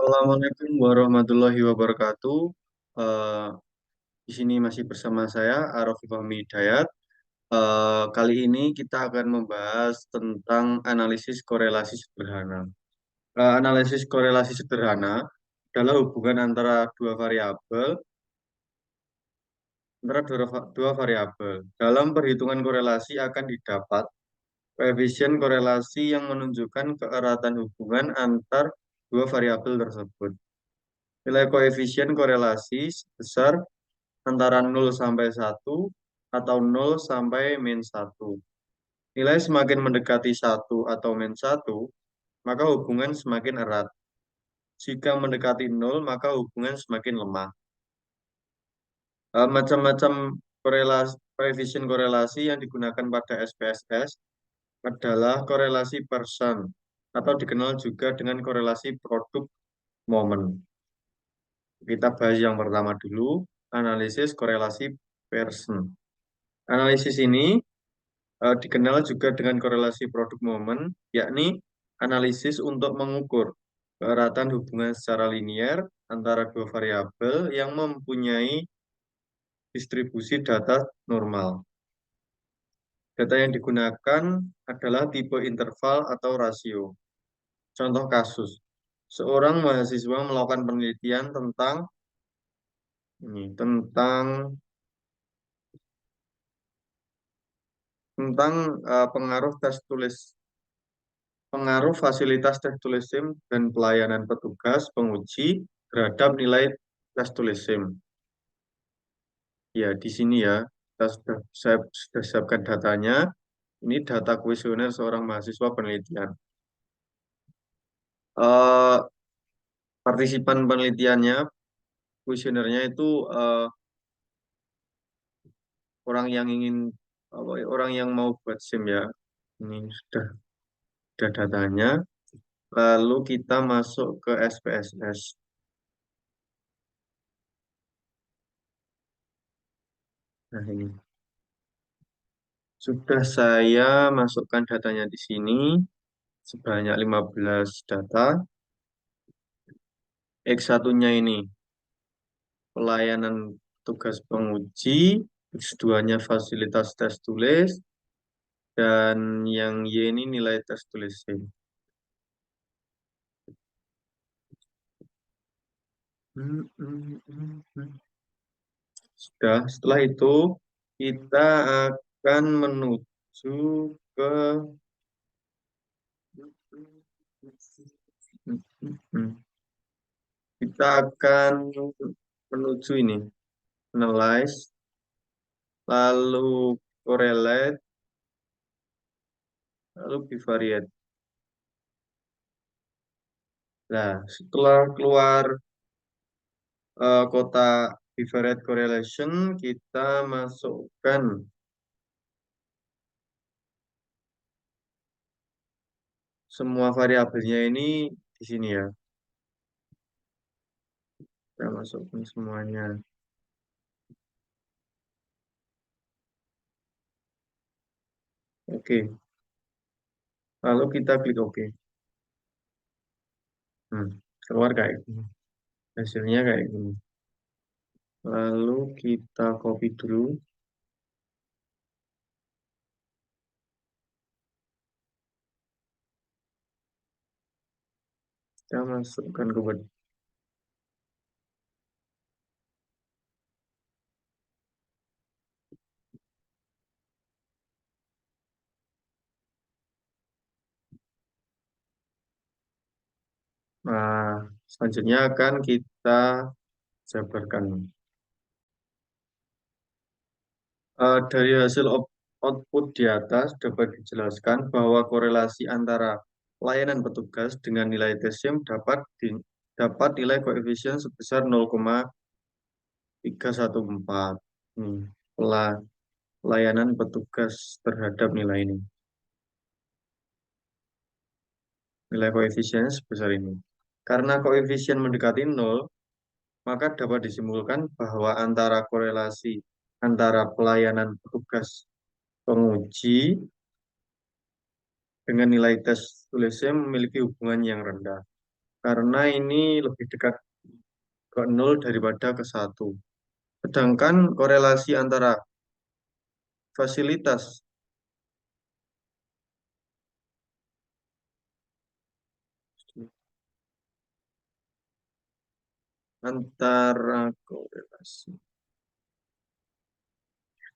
Assalamualaikum warahmatullahi wabarakatuh. Eh, di sini masih bersama saya Arif Fahmi Hidayat. Kali ini kita akan membahas tentang analisis korelasi sederhana. Analisis korelasi sederhana adalah hubungan antara dua variabel. Dalam perhitungan korelasi akan didapat koefisien korelasi yang menunjukkan keeratan hubungan antar dua variabel tersebut. Nilai koefisien korelasi sebesar antara 0 sampai 1 atau 0 sampai -1. Nilai semakin mendekati 1 atau -1, maka hubungan semakin erat. Jika mendekati 0, maka hubungan semakin lemah. Macam-macam koefisien korelasi yang digunakan pada SPSS adalah korelasi Pearson atau dikenal juga dengan korelasi produk momen. Kita bahas yang pertama dulu, analisis korelasi Pearson. Analisis ini dikenal juga dengan korelasi produk momen, yakni analisis untuk mengukur keeratan hubungan secara linier antara dua variabel yang mempunyai distribusi data normal. Data yang digunakan adalah tipe interval atau rasio. Contoh kasus, seorang mahasiswa melakukan penelitian tentang pengaruh fasilitas tes tulis SIM dan pelayanan petugas penguji terhadap nilai tes tulis SIM. Ya, di sini ya, saya sudah siapkan datanya. Ini data kuesioner seorang mahasiswa penelitian. Eh, Partisipan penelitiannya, kuesionernya itu orang yang ingin orang yang mau buat SIM ya. Ini sudah datanya. Lalu kita masuk ke SPSS. Nah, ini sudah saya masukkan datanya di sini sebanyak 15 data. X1-nya ini pelayanan tugas penguji, X2-nya fasilitas tes tulis, dan yang Y ini nilai tes tulis SIM. Sudah, setelah itu kita akan menuju ke kita akan menuju ini, analyze, lalu correlate, lalu bivariate. Nah, setelah keluar kota bivariate correlation, kita masukkan semua variabelnya ini di sini ya. Kita masukkan semuanya. Oke, lalu kita klik OK. Keluar kayak gini. Hasilnya kayak gini. Lalu kita copy dulu. Kita masukkan ke Word. Nah, selanjutnya akan kita jabarkan. Dari hasil output di atas dapat dijelaskan bahwa korelasi antara layanan petugas dengan nilai TSIM dapat nilai koefisien sebesar 0,314. Nih, pelayanan petugas terhadap nilai ini. Nilai koefisien sebesar ini. Karena koefisien mendekati 0, maka dapat disimpulkan bahwa antara korelasi antara pelayanan petugas penguji dengan nilai tes tulisnya memiliki hubungan yang rendah. karena ini lebih dekat ke nol daripada ke satu. Sedangkan korelasi antara fasilitas antara korelasi.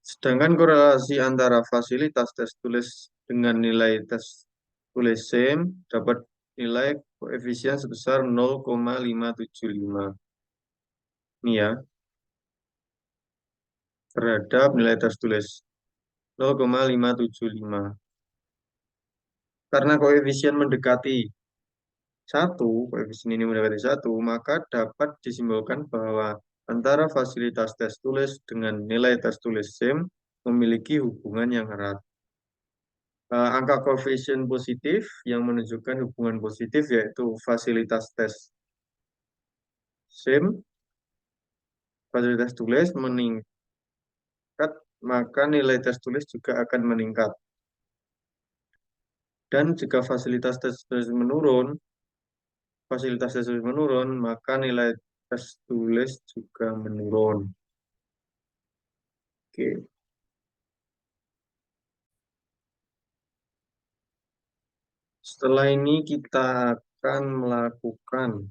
Sedangkan korelasi antara fasilitas tes tulis dengan nilai tes tulis SEM dapat nilai koefisien sebesar 0,575. Ini ya, terhadap nilai tes tulis 0,575. Karena koefisien mendekati satu, koefisien ini mendekati satu, maka dapat disimbolkan bahwa antara fasilitas tes tulis dengan nilai tes tulis SEM memiliki hubungan yang erat. Angka koefisien positif yang menunjukkan hubungan positif yaitu fasilitas tes SEM, fasilitas tulis meningkat, maka nilai tes tulis juga akan meningkat. Dan jika fasilitas tes tulis menurun, maka nilai tes tulis juga menurun. Oke. Setelah ini kita akan melakukan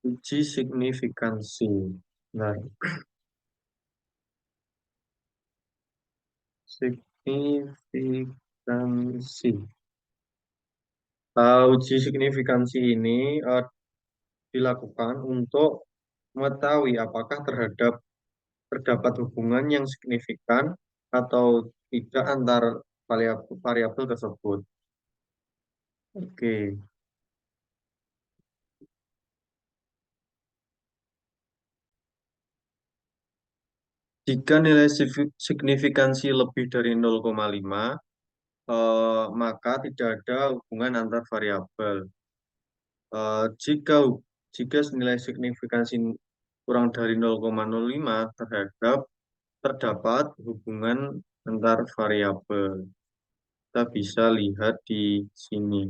uji signifikansi. Nah, signifikansi. Uji signifikansi ini dilakukan untuk mengetahui apakah terdapat hubungan yang signifikan atau tidak antar variabel tersebut. Oke, jika nilai signifikansi lebih dari 0,5, maka tidak ada hubungan antar variabel. Eh, jika jika nilai signifikansi kurang dari 0,05 terdapat hubungan antar variabel. Kita bisa lihat di sini.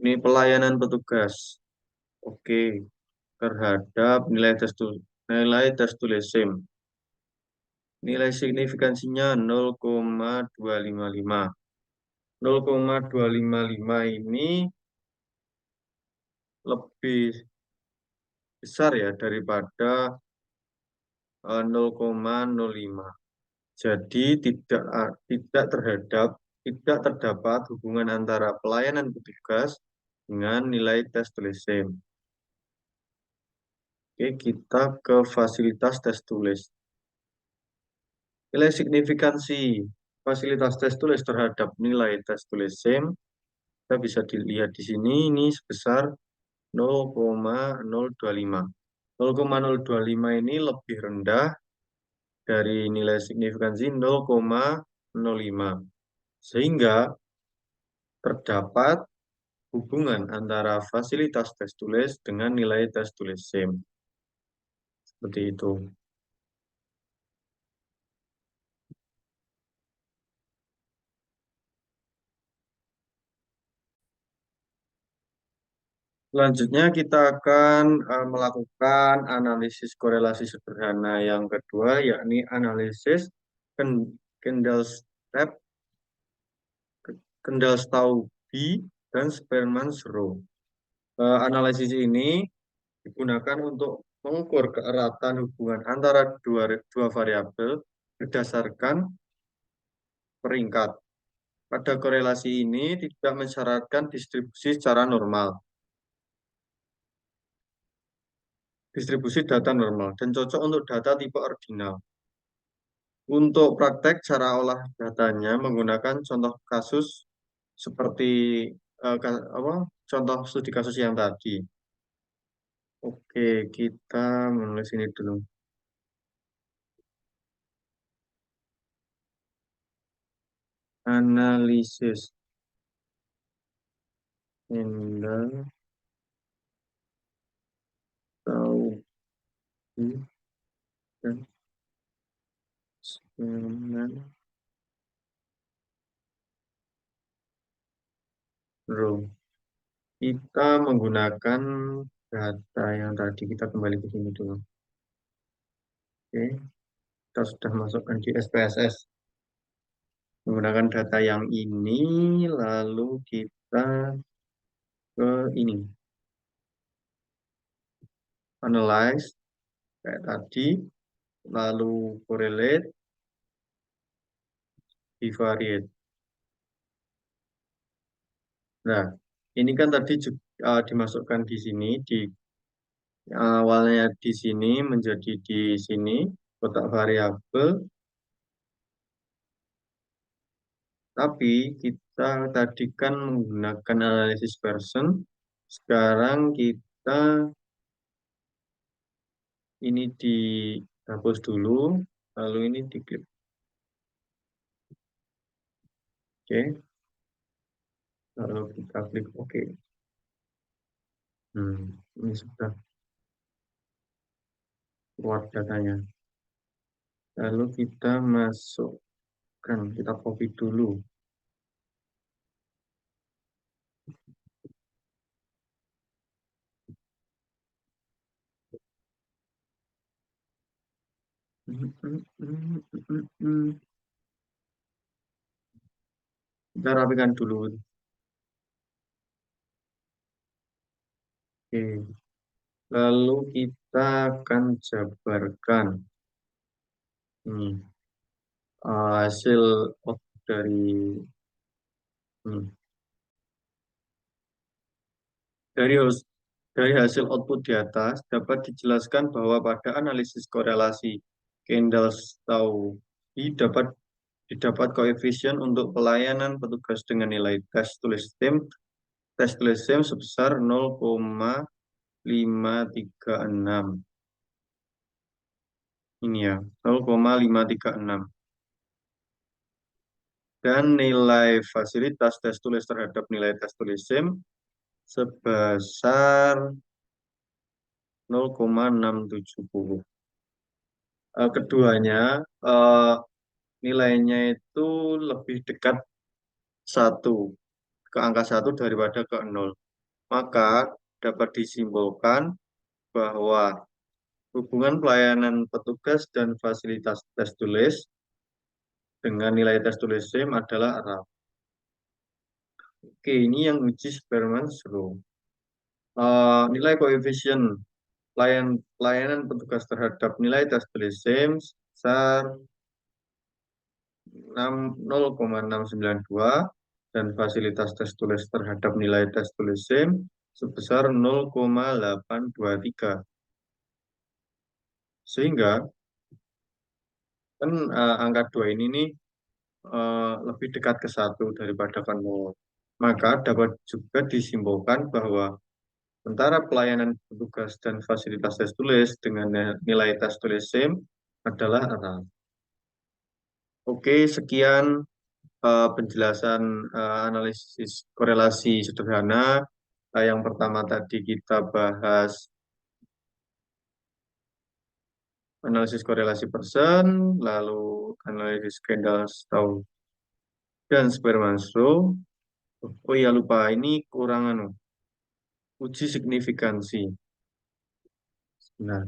Ini pelayanan petugas. Oke, terhadap nilai tes tulis SIM. Nilai signifikansinya 0,255. 0,255 ini lebih besar ya daripada 0,05. Jadi tidak terdapat hubungan antara pelayanan petugas dengan nilai tes tulis SIM. Oke, kita ke fasilitas tes tulis. Nilai signifikansi fasilitas tes tulis terhadap nilai tes tulis SIM kita bisa dilihat di sini ini sebesar 0,025. 0,025 ini lebih rendah dari nilai signifikansi 0,05. Sehingga terdapat hubungan antara fasilitas tes tulis dengan nilai tes tulis SIM. Seperti itu. Selanjutnya kita akan melakukan analisis korelasi sederhana yang kedua, yakni analisis Kendall-Step, Kendall-Stauby, dan Spearman-Rowe. Analisis ini digunakan untuk mengukur keeratan hubungan antara dua variabel berdasarkan peringkat. Pada korelasi ini tidak mensyaratkan distribusi secara normal, distribusi data normal, dan cocok untuk data tipe ordinal. Untuk praktek, cara olah datanya menggunakan contoh kasus seperti contoh studi kasus yang tadi. Oke, kita menulis ini dulu. Analisis Kendall tahu dan dengan row. Kita menggunakan data yang tadi, kita kembali ke sini dulu. Oke, kita sudah masukkan di SPSS. Menggunakan data yang ini, lalu kita ke ini. Analyze, kayak tadi. Lalu correlate, bivariate. Nah, ini kan tadi juga dimasukkan di sini, di awalnya di sini menjadi di sini, kotak variabel, tapi kita tadi kan menggunakan analisis person, sekarang kita ini dihapus dulu, lalu ini diklik. Oke, lalu kita klik OK. Ini sudah keluar datanya. Lalu kita masukkan, kita copy dulu. Kita rapikan dulu. Oke. Lalu kita akan jabarkan ini hasil output ini. Dari, dari hasil output di atas dapat dijelaskan bahwa pada analisis korelasi Kendall-Stauby didapat koefisien untuk pelayanan petugas dengan nilai tes tulis SIM sebesar 0,536. Ini ya, 0,536. Dan nilai fasilitas tes tulis terhadap nilai tes tulis SIM sebesar 0,670. Keduanya nilainya itu lebih dekat satu ke angka 1 daripada ke 0. Maka dapat disimpulkan bahwa hubungan pelayanan petugas dan fasilitas tes tulis dengan nilai tes tulis SIM adalah araf. Oke, ini yang uji Spearman's Rule. Nilai koefisien pelayanan petugas terhadap nilai tes tulis SIM sebesar 0,692 dan fasilitas tes tulis terhadap nilai tes tulis SIM sebesar 0,823. Sehingga kan angka 2 ini nih lebih dekat ke 1 daripada ke 0. Maka dapat juga disimpulkan bahwa antara pelayanan petugas dan fasilitas tes tulis dengan nilai tes tulis SIM adalah araf. Oke, sekian penjelasan analisis korelasi sederhana. Yang pertama tadi kita bahas analisis korelasi person, lalu analisis Kendall-Stauby dan Spearman's Rule. Oh iya lupa, ini kurang uji signifikansi. Nah,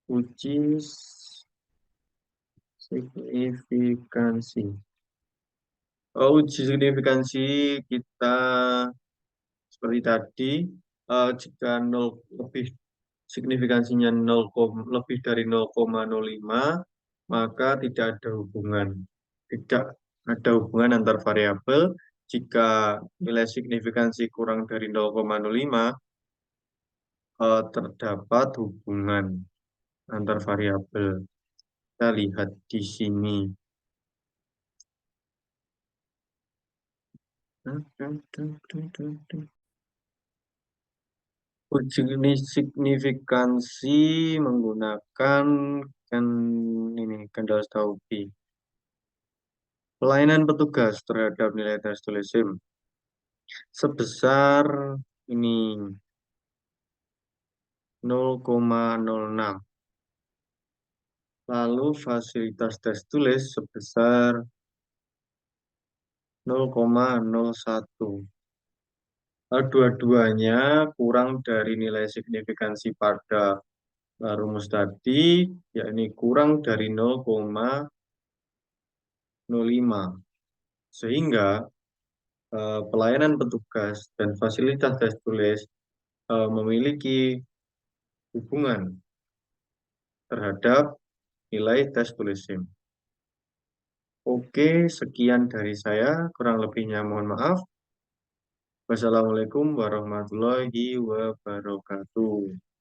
uji signifikansi. Uji signifikansi kita seperti tadi, jika 0 lebih signifikansinya lebih dari 0,05, maka tidak ada hubungan. Tidak ada hubungan antar variabel. Jika nilai signifikansi kurang dari 0,05, terdapat hubungan antar variabel. Kita lihat di sini. Uji signifikansi menggunakan kan ini Kendall-Stauby. Pelayanan petugas terhadap nilai tes tulis SIM sebesar ini 0,06. Lalu fasilitas tes tulis sebesar 0,01. Dua-duanya kurang dari nilai signifikansi pada rumus tadi, yakni kurang dari 0,05. Sehingga pelayanan petugas dan fasilitas tes tulis memiliki hubungan terhadap nilai tes tulis SIM. Oke, sekian dari saya. Kurang lebihnya mohon maaf. Wassalamualaikum warahmatullahi wabarakatuh.